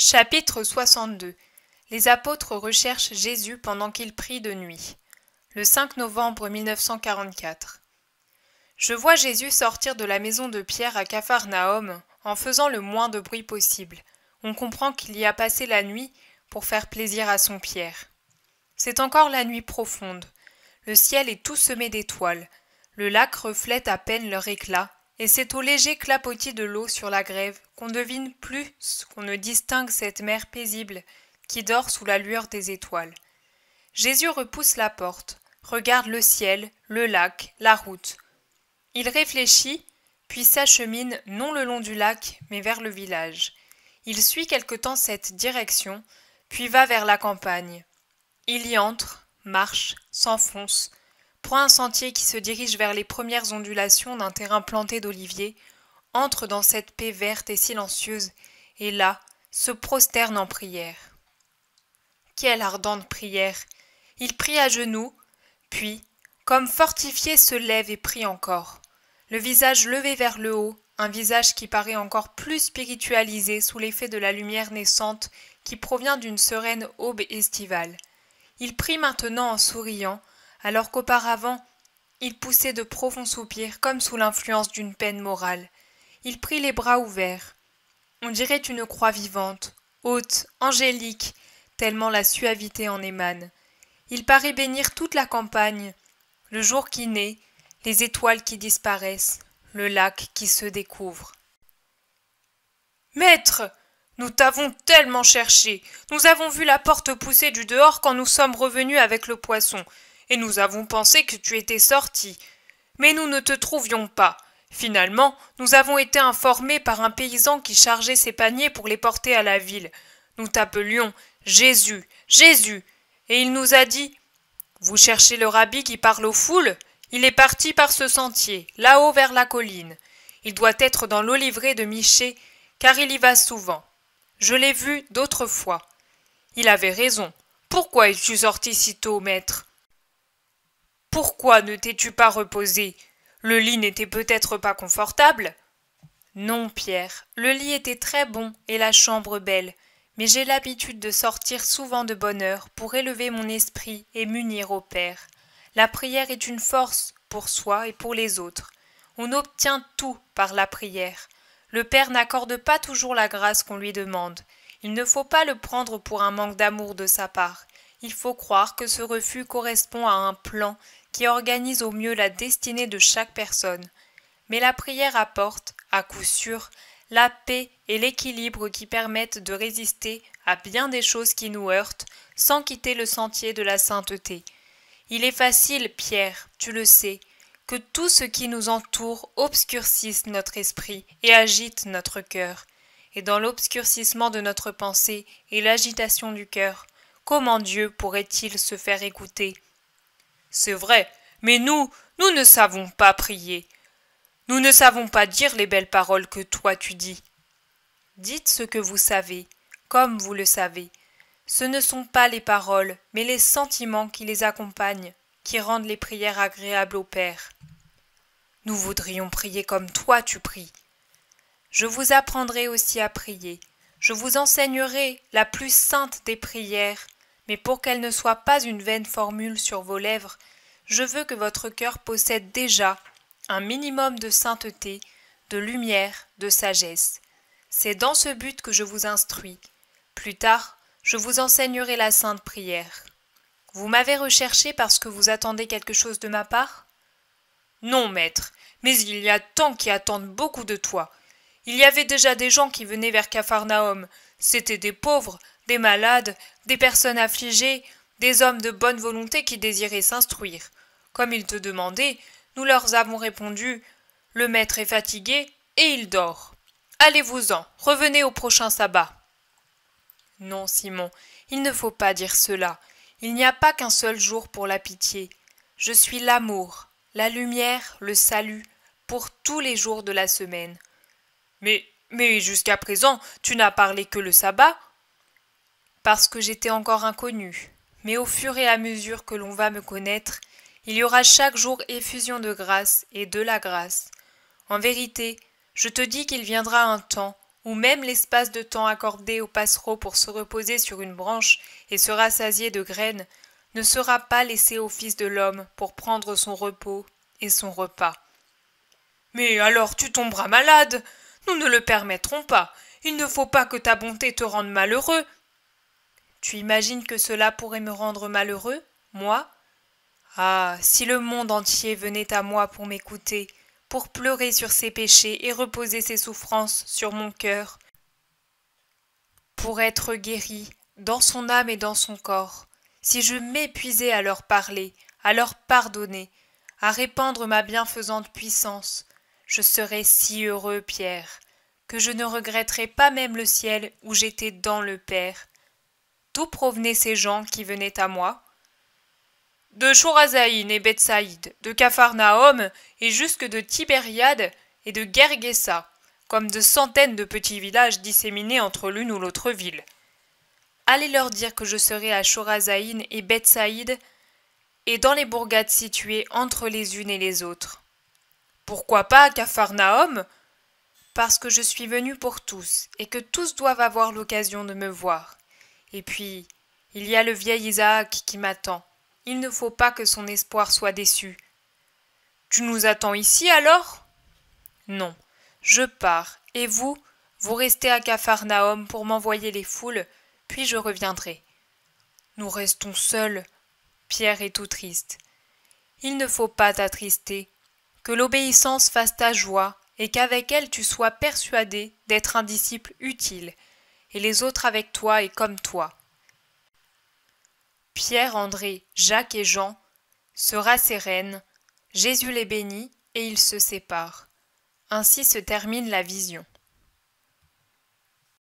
Chapitre 62. Les apôtres recherchent Jésus pendant qu'il prie de nuit. Le 5 novembre 1944. Je vois Jésus sortir de la maison de Pierre à Capharnaüm en faisant le moins de bruit possible. On comprend qu'il y a passé la nuit pour faire plaisir à son Pierre. C'est encore la nuit profonde. Le ciel est tout semé d'étoiles. Le lac reflète à peine leur éclat, et c'est au léger clapotis de l'eau sur la grève qu'on devine plus qu'on ne distingue cette mer paisible qui dort sous la lueur des étoiles. Jésus repousse la porte, regarde le ciel, le lac, la route. Il réfléchit, puis s'achemine non le long du lac, mais vers le village. Il suit quelque temps cette direction, puis va vers la campagne. Il y entre, marche, s'enfonce, prend un sentier qui se dirige vers les premières ondulations d'un terrain planté d'oliviers, entre dans cette paix verte et silencieuse, et là, se prosterne en prière. Quelle ardente prière! Il prie à genoux, puis, comme fortifié, se lève et prie encore. Le visage levé vers le haut, un visage qui paraît encore plus spiritualisé sous l'effet de la lumière naissante qui provient d'une sereine aube estivale. Il prie maintenant en souriant, alors qu'auparavant, il poussait de profonds soupirs comme sous l'influence d'une peine morale. Il prie les bras ouverts. On dirait une croix vivante, haute, angélique, tellement la suavité en émane. Il paraît bénir toute la campagne, le jour qui naît, les étoiles qui disparaissent, le lac qui se découvre. « Maître, nous t'avons tellement cherché, nous avons vu la porte pousser du dehors quand nous sommes revenus avec le poisson, et nous avons pensé que tu étais sorti. Mais nous ne te trouvions pas. Finalement, nous avons été informés par un paysan qui chargeait ses paniers pour les porter à la ville. Nous t'appelions Jésus, Jésus, et il nous a dit « Vous cherchez le rabbi qui parle aux foules ? Il est parti par ce sentier, là-haut vers la colline. Il doit être dans l'oliveraie de Michée, car il y va souvent. Je l'ai vu d'autres fois. Il avait raison. Pourquoi es-tu sorti si tôt, maître ? Pourquoi ne t'es-tu pas reposé ? Le lit n'était peut-être pas confortable ? Non, Pierre, le lit était très bon et la chambre belle, mais j'ai l'habitude de sortir souvent de bonne heure pour élever mon esprit et m'unir au Père. La prière est une force pour soi et pour les autres. On obtient tout par la prière. Le Père n'accorde pas toujours la grâce qu'on lui demande. Il ne faut pas le prendre pour un manque d'amour de sa part. Il faut croire que ce refus correspond à un plan qui organise au mieux la destinée de chaque personne. Mais la prière apporte, à coup sûr, la paix et l'équilibre qui permettent de résister à bien des choses qui nous heurtent sans quitter le sentier de la sainteté. Il est facile, Pierre, tu le sais, que tout ce qui nous entoure obscurcisse notre esprit et agite notre cœur. Et dans l'obscurcissement de notre pensée et l'agitation du cœur, comment Dieu pourrait-il se faire écouter ? C'est vrai, mais nous ne savons pas prier. Nous ne savons pas dire les belles paroles que toi tu dis. Dites ce que vous savez, comme vous le savez. Ce ne sont pas les paroles, mais les sentiments qui les accompagnent, qui rendent les prières agréables au Père. Nous voudrions prier comme toi tu pries. Je vous apprendrai aussi à prier. Je vous enseignerai la plus sainte des prières, mais pour qu'elle ne soit pas une vaine formule sur vos lèvres, je veux que votre cœur possède déjà un minimum de sainteté, de lumière, de sagesse. C'est dans ce but que je vous instruis. Plus tard, je vous enseignerai la sainte prière. Vous m'avez recherché parce que vous attendez quelque chose de ma part ? Non, maître, mais il y a tant qui attendent beaucoup de toi. Il y avait déjà des gens qui venaient vers Capharnaüm. C'étaient des pauvres, des malades, des personnes affligées, des hommes de bonne volonté qui désiraient s'instruire. Comme ils te demandaient, nous leur avons répondu « Le maître est fatigué et il dort. Allez-vous-en, revenez au prochain sabbat. » Non, Simon, il ne faut pas dire cela. Il n'y a pas qu'un seul jour pour la pitié. Je suis l'amour, la lumière, le salut, pour tous les jours de la semaine. Mais jusqu'à présent, tu n'as parlé que le sabbat ? Parce que j'étais encore inconnu. Mais au fur et à mesure que l'on va me connaître, il y aura chaque jour effusion de grâce et de la grâce. En vérité, je te dis qu'il viendra un temps ou même l'espace de temps accordé au passereau pour se reposer sur une branche et se rassasier de graines, ne sera pas laissé au Fils de l'homme pour prendre son repos et son repas. Mais alors tu tomberas malade. Nous ne le permettrons pas. Il ne faut pas que ta bonté te rende malheureux. Tu imagines que cela pourrait me rendre malheureux, moi? Ah, si le monde entier venait à moi pour m'écouter, pour pleurer sur ses péchés et reposer ses souffrances sur mon cœur, pour être guéri dans son âme et dans son corps, si je m'épuisais à leur parler, à leur pardonner, à répandre ma bienfaisante puissance, je serais si heureux, Pierre, que je ne regretterais pas même le ciel où j'étais dans le Père. D'où provenaient ces gens qui venaient à moi? De Chorazaïn et Bethsaïde, de Capharnaüm et jusque de Tibériade et de Gergesa, comme de centaines de petits villages disséminés entre l'une ou l'autre ville. Allez leur dire que je serai à Chorazaïn et Bethsaïde et dans les bourgades situées entre les unes et les autres. Pourquoi pas à Capharnaüm? Parce que je suis venu pour tous et que tous doivent avoir l'occasion de me voir. Et puis, il y a le vieil Isaac qui m'attend. Il ne faut pas que son espoir soit déçu. Tu nous attends ici alors? Non, je pars, et vous, vous restez à Capharnaüm pour m'envoyer les foules, puis je reviendrai. Nous restons seuls. Pierre est tout triste. Il ne faut pas t'attrister, que l'obéissance fasse ta joie, et qu'avec elle tu sois persuadé d'être un disciple utile, et les autres avec toi et comme toi. Pierre, André, Jacques et Jean se rassérénent, Jésus les bénit et ils se séparent. Ainsi se termine la vision.